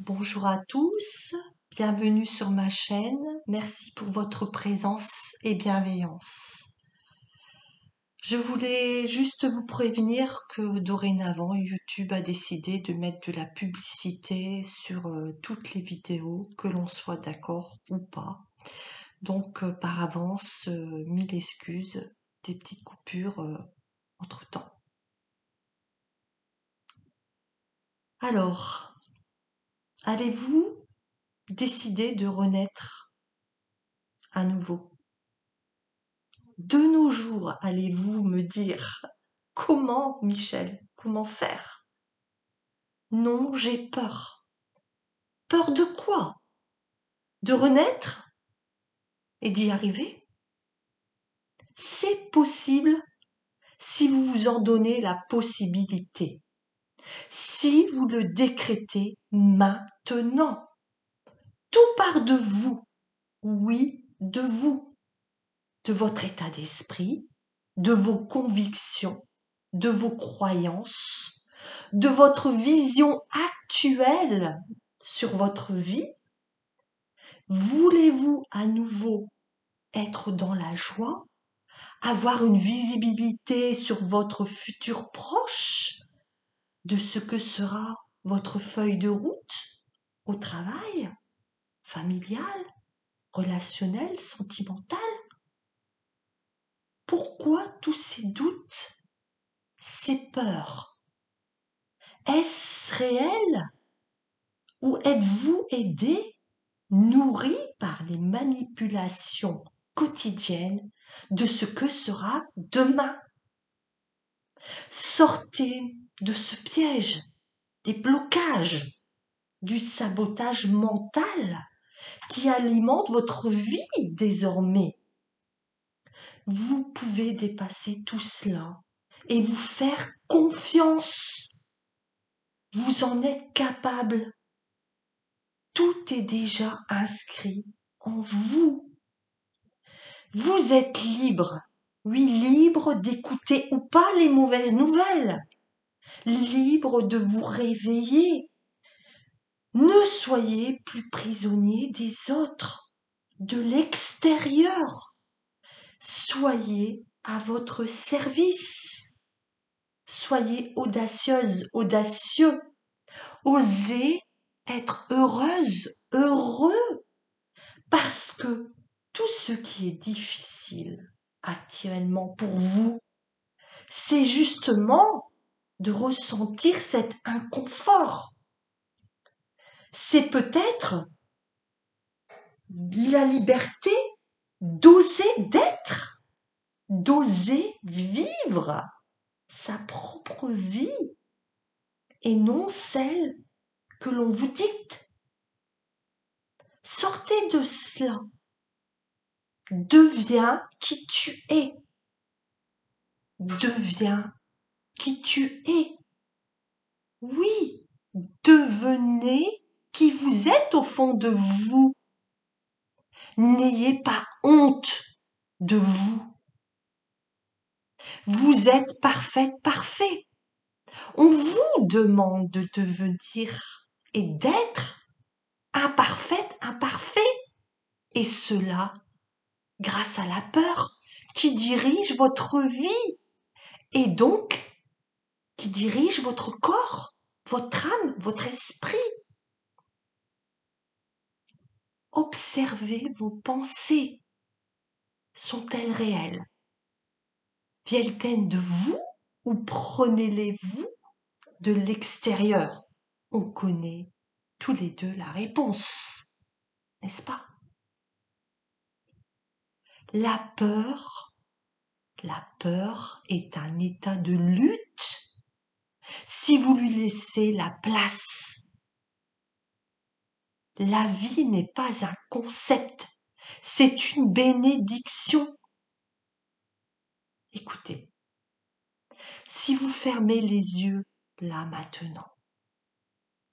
Bonjour à tous, bienvenue sur ma chaîne, merci pour votre présence et bienveillance. Je voulais juste vous prévenir que dorénavant YouTube a décidé de mettre de la publicité sur toutes les vidéos, que l'on soit d'accord ou pas. Donc par avance, mille excuses, des petites coupures entre-temps. Alors, allez-vous décider de renaître à nouveau? De nos jours, allez-vous me dire comment, Michel, comment faire? Non, j'ai peur. Peur de quoi? De renaître et d'y arriver? C'est possible si vous vous en donnez la possibilité, si vous le décrétez maintenant. Tout part de vous, oui, de vous, de votre état d'esprit, de vos convictions, de vos croyances, de votre vision actuelle sur votre vie. Voulez-vous à nouveau être dans la joie, avoir une visibilité sur votre futur proche, de ce que sera votre feuille de route au travail, familial, relationnel, sentimental? Pourquoi tous ces doutes, ces peurs? Est-ce réel ou êtes-vous aidé, nourri par les manipulations quotidiennes de ce que sera demain? Sortez de ce piège, des blocages, du sabotage mental qui alimente votre vie désormais. Vous pouvez dépasser tout cela et vous faire confiance. Vous en êtes capable. Tout est déjà inscrit en vous. Vous êtes libre. Oui, libre d'écouter ou pas les mauvaises nouvelles. Libre de vous réveiller. Ne soyez plus prisonnier des autres, de l'extérieur. Soyez à votre service. Soyez audacieuse, audacieux. Osez être heureuse, heureux. Parce que tout ce qui est difficile actuellement pour vous, c'est justement de ressentir cet inconfort. C'est peut-être la liberté d'oser d'être, d'oser vivre sa propre vie et non celle que l'on vous dicte. Sortez de cela. Deviens qui tu es. Deviens qui tu es. Oui, devenez qui vous êtes au fond de vous. N'ayez pas honte de vous. Vous êtes parfaite, parfait. On vous demande de devenir et d'être imparfaite, imparfait. Et cela grâce à la peur qui dirige votre vie et donc qui dirige votre corps, votre âme, votre esprit. Observez vos pensées. Sont-elles réelles? Viennent-elles de vous ou prenez-les vous de l'extérieur? On connaît tous les deux la réponse, n'est-ce pas? La peur est un état de lutte si vous lui laissez la place. La vie n'est pas un concept, c'est une bénédiction. Écoutez, si vous fermez les yeux là maintenant,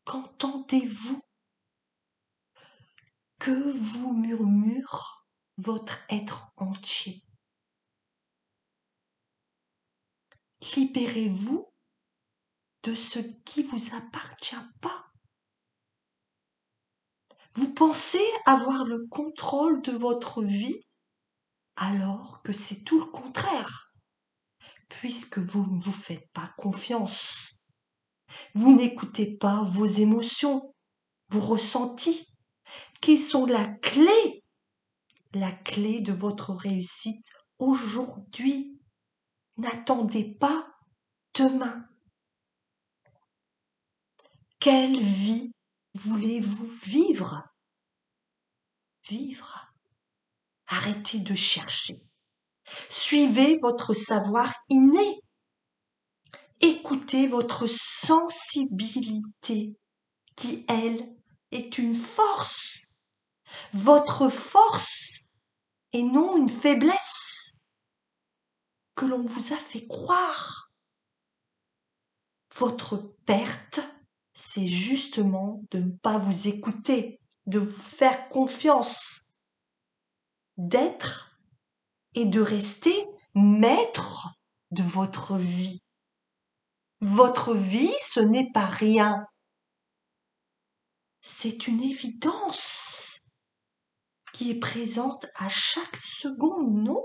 qu'entendez-vous? Que vous murmure votre être entier? Libérez-vous de ce qui vous appartient pas. Vous pensez avoir le contrôle de votre vie alors que c'est tout le contraire, puisque vous ne vous faites pas confiance. Vous n'écoutez pas vos émotions, vos ressentis, qui sont la clé de votre réussite aujourd'hui. N'attendez pas demain. Quelle vie voulez-vous vivre? Vivre. Arrêtez de chercher. Suivez votre savoir inné. Écoutez votre sensibilité qui, elle, est une force. Votre force et non une faiblesse que l'on vous a fait croire. Votre perte, c'est justement de ne pas vous écouter, de vous faire confiance, d'être et de rester maître de votre vie. Votre vie, ce n'est pas rien. C'est une évidence qui est présente à chaque seconde, non?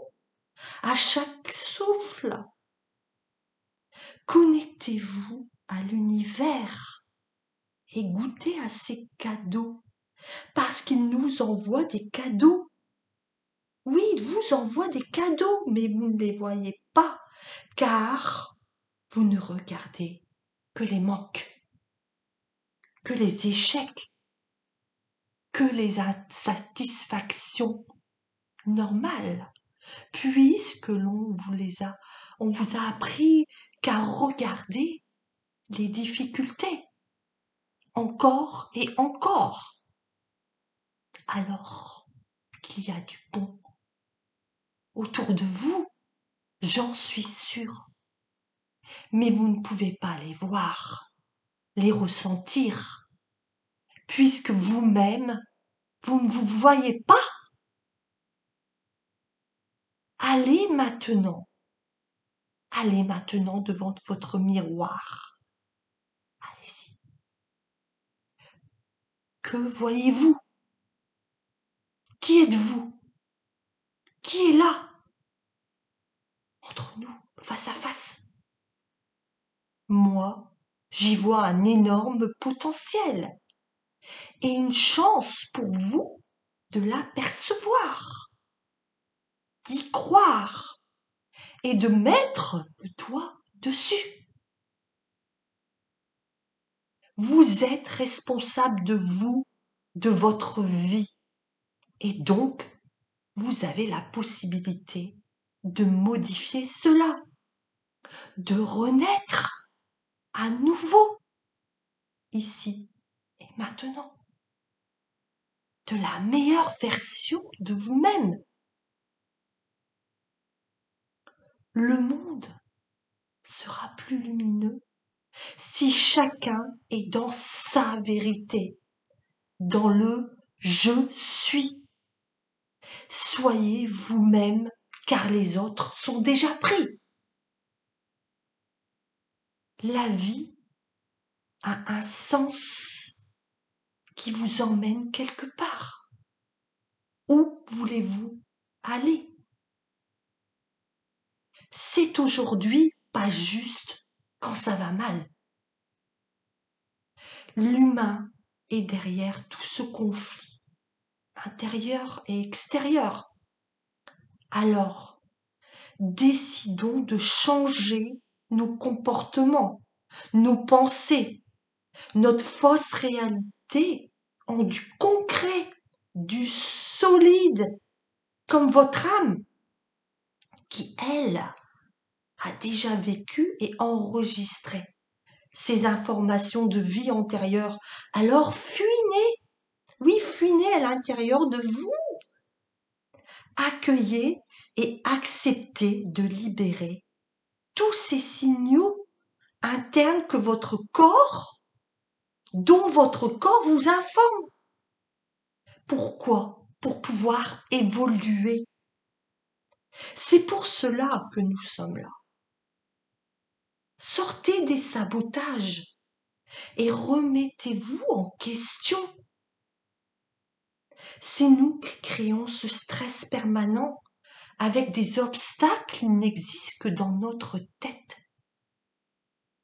À chaque souffle. Connectez-vous à l'univers et goûtez à ces cadeaux, parce qu'il nous envoie des cadeaux. Oui, il vous envoie des cadeaux, mais vous ne les voyez pas, car vous ne regardez que les manques, que les échecs, que les insatisfactions normales, puisque on vous a appris qu'à regarder les difficultés, encore et encore, alors qu'il y a du bon autour de vous, j'en suis sûre. Mais vous ne pouvez pas les voir, les ressentir, puisque vous-même, vous ne vous voyez pas. Allez maintenant devant votre miroir. Allez-y. Que voyez-vous? Qui êtes-vous? Qui est là? Entre nous, face à face. Moi, j'y vois un énorme potentiel et une chance pour vous de l'apercevoir, d'y croire et de mettre le doigt dessus. Vous êtes responsable de vous, de votre vie, et donc vous avez la possibilité de modifier cela, de renaître à nouveau, ici et maintenant, de la meilleure version de vous-même. Le monde sera plus lumineux si chacun est dans sa vérité, dans le je suis. Soyez vous-même, car les autres sont déjà pris. La vie a un sens qui vous emmène quelque part. Où voulez-vous aller? C'est aujourd'hui pas juste quand ça va mal. L'humain est derrière tout ce conflit, intérieur et extérieur. Alors, décidons de changer nos comportements, nos pensées, notre fausse réalité en du concret, du solide, comme votre âme, qui, elle, a déjà vécu et enregistré ces informations de vie antérieure. Alors fuinez, oui, fuinez à l'intérieur de vous. Accueillez et acceptez de libérer tous ces signaux internes que votre corps, dont votre corps vous informe. Pourquoi? Pour pouvoir évoluer. C'est pour cela que nous sommes là. Sortez des sabotages et remettez-vous en question. C'est nous qui créons ce stress permanent avec des obstacles qui n'existent que dans notre tête.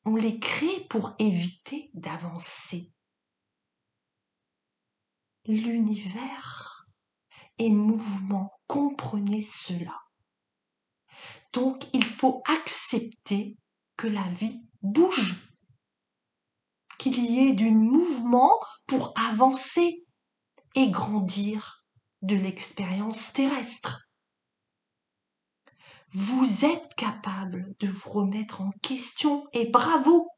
On les crée pour éviter d'avancer. L'univers est mouvement, comprenez cela. Donc il faut accepter que la vie bouge, qu'il y ait du mouvement pour avancer et grandir de l'expérience terrestre. Vous êtes capable de vous remettre en question et bravo!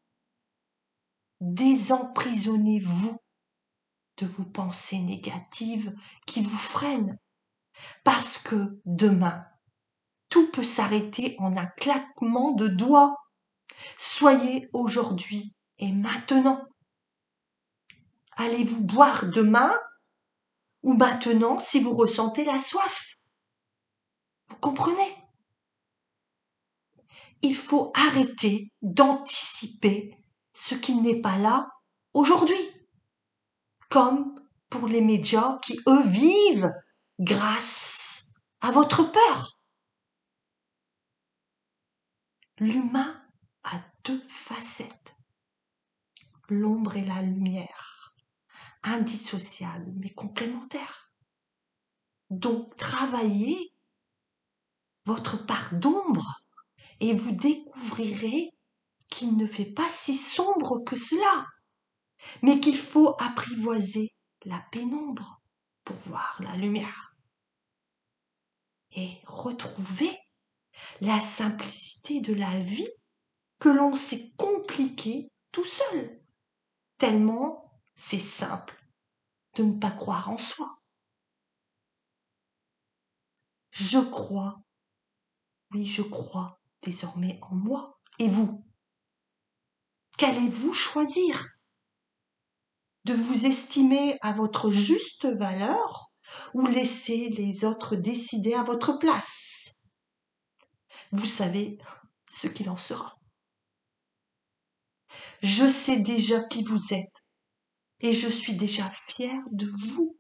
Désemprisonnez-vous de vos pensées négatives qui vous freinent parce que demain, tout peut s'arrêter en un claquement de doigts. Soyez aujourd'hui et maintenant. Allez-vous boire demain ou maintenant si vous ressentez la soif? Vous comprenez? Il faut arrêter d'anticiper ce qui n'est pas là aujourd'hui, comme pour les médias qui, eux, vivent grâce à votre peur. L'humain a deux facettes, l'ombre et la lumière, indissociables mais complémentaires. Donc travaillez votre part d'ombre et vous découvrirez qu'il ne fait pas si sombre que cela, mais qu'il faut apprivoiser la pénombre pour voir la lumière et retrouver la simplicité de la vie que l'on s'est compliquée tout seul, tellement c'est simple de ne pas croire en soi. Je crois, oui je crois désormais en moi. Et vous? Qu'allez-vous choisir? De vous estimer à votre juste valeur ou laisser les autres décider à votre place? Vous savez ce qu'il en sera. Je sais déjà qui vous êtes et je suis déjà fière de vous.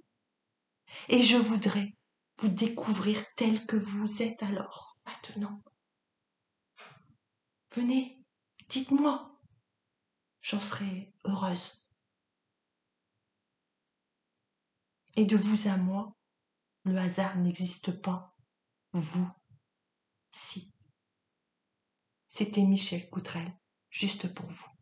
Et je voudrais vous découvrir tel que vous êtes alors, maintenant. Venez, dites-moi, j'en serai heureuse. Et de vous à moi, le hasard n'existe pas. Vous, si. C'était Michel Coutrel, juste pour vous.